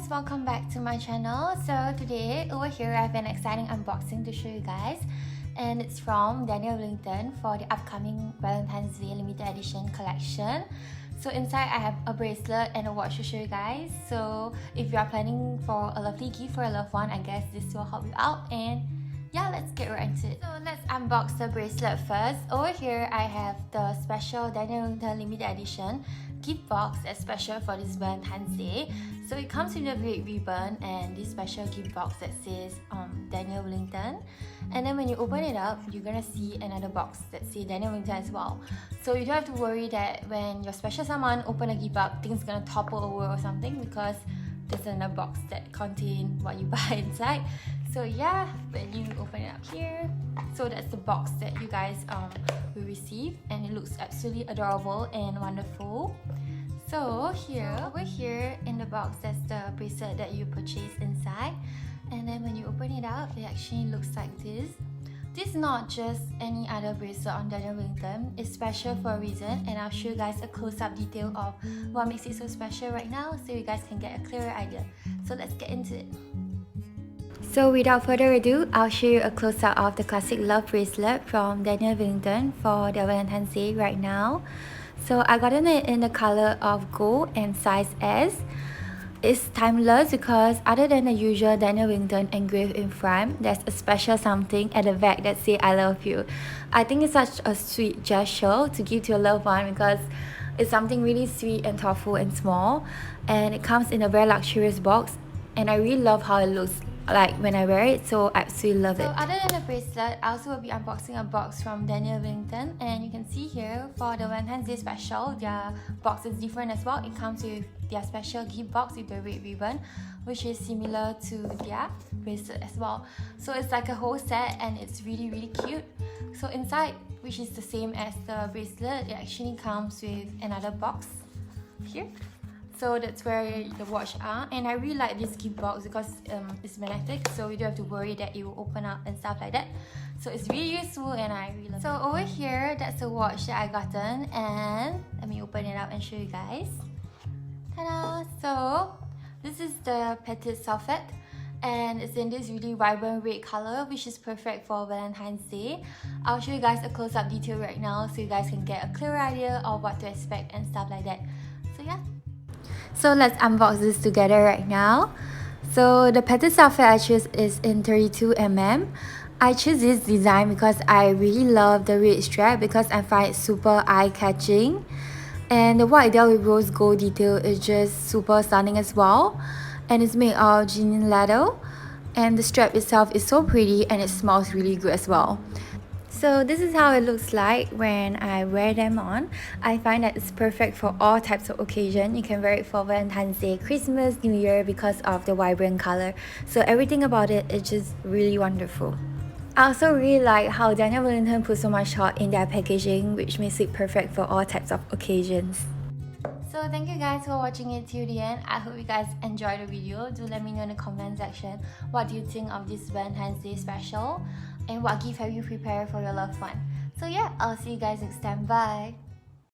guys, welcome back to my channel. So today over here I have an exciting unboxing to show you guys, and it's from Daniel Wellington for the upcoming Valentine's Day limited edition collection. So inside I have a bracelet and a watch to show you guys. So if you are planning for a lovely gift for a loved one, I guess this will help you out. And yeah, let's get right into it. So let's unbox the bracelet first. Over here I have the special Daniel Wellington limited edition gift box that's special for this Valentine's Day. So it comes with a red ribbon and this special gift box that says Daniel Wellington. And then when you open it up, you're gonna see another box that says Daniel Wellington as well. So you don't have to worry that when your special someone open a gift box, things gonna topple over or something, because there's another box that contains what you buy inside. So yeah, when you open it up here, so that's the box that you guys will receive, and it looks absolutely adorable and wonderful. So over here in the box, that's the bracelet that you purchased inside, and then when you open it up, it actually looks like this. This is not just any other bracelet on Daniel Wellington. It's special for a reason, and I'll show you guys a close-up detail of what makes it so special right now, so you guys can get a clearer idea. So let's get into it. So without further ado, I'll show you a close-up of the classic love bracelet from Daniel Wellington for the Valentine's Day right now. So I gotten it in the color of gold and size S. It's timeless because other than the usual Daniel Wellington engraved in front, there's a special something at the back that says I love you. I think it's such a sweet gesture to give to your loved one, because it's something really sweet and thoughtful and small, and it comes in a very luxurious box, and I really love how it looks like when I wear it, so I absolutely love it. So other than the bracelet, I also will be unboxing a box from Daniel Wellington, and you can see here for the Valentine's Day special, their box is different as well. It comes with their special gift box with the red ribbon, which is similar to their bracelet as well. So it's like a whole set, and it's really cute. So inside, which is the same as the bracelet, it actually comes with another box here. So that's where the watch are, and I really like this gift box because it's magnetic, so you don't have to worry that it will open up and stuff like that. So it's really useful, and I really love it. So over here, that's the watch that I gotten, and let me open it up and show you guys. Ta-da! So this is the Petite Sulfate, and it's in this really vibrant red color, which is perfect for Valentine's Day. I'll show you guys a close-up detail right now, so you guys can get a clearer idea of what to expect and stuff like that. So yeah. So let's unbox this together right now. So the Petite Sulfate I choose is in 32mm. I choose this design because I really love the red strap, because I find it super eye-catching. And the white detail with rose gold detail is just super stunning as well. And it's made of genuine leather. And the strap itself is so pretty, and it smells really good as well. So this is how it looks like when I wear them on. I find that it's perfect for all types of occasion. You can wear it for Valentine's Day, Christmas, New Year, because of the vibrant color. So everything about it is just really wonderful. I also really like how Daniel Wellington put so much thought in their packaging, which makes it perfect for all types of occasions. So thank you guys for watching it till the end. I hope you guys enjoyed the video. Do let me know in the comment section what do you think of this Valentine's Day special, and what gift have you prepared for your loved one. So yeah, I'll see you guys next time. Bye!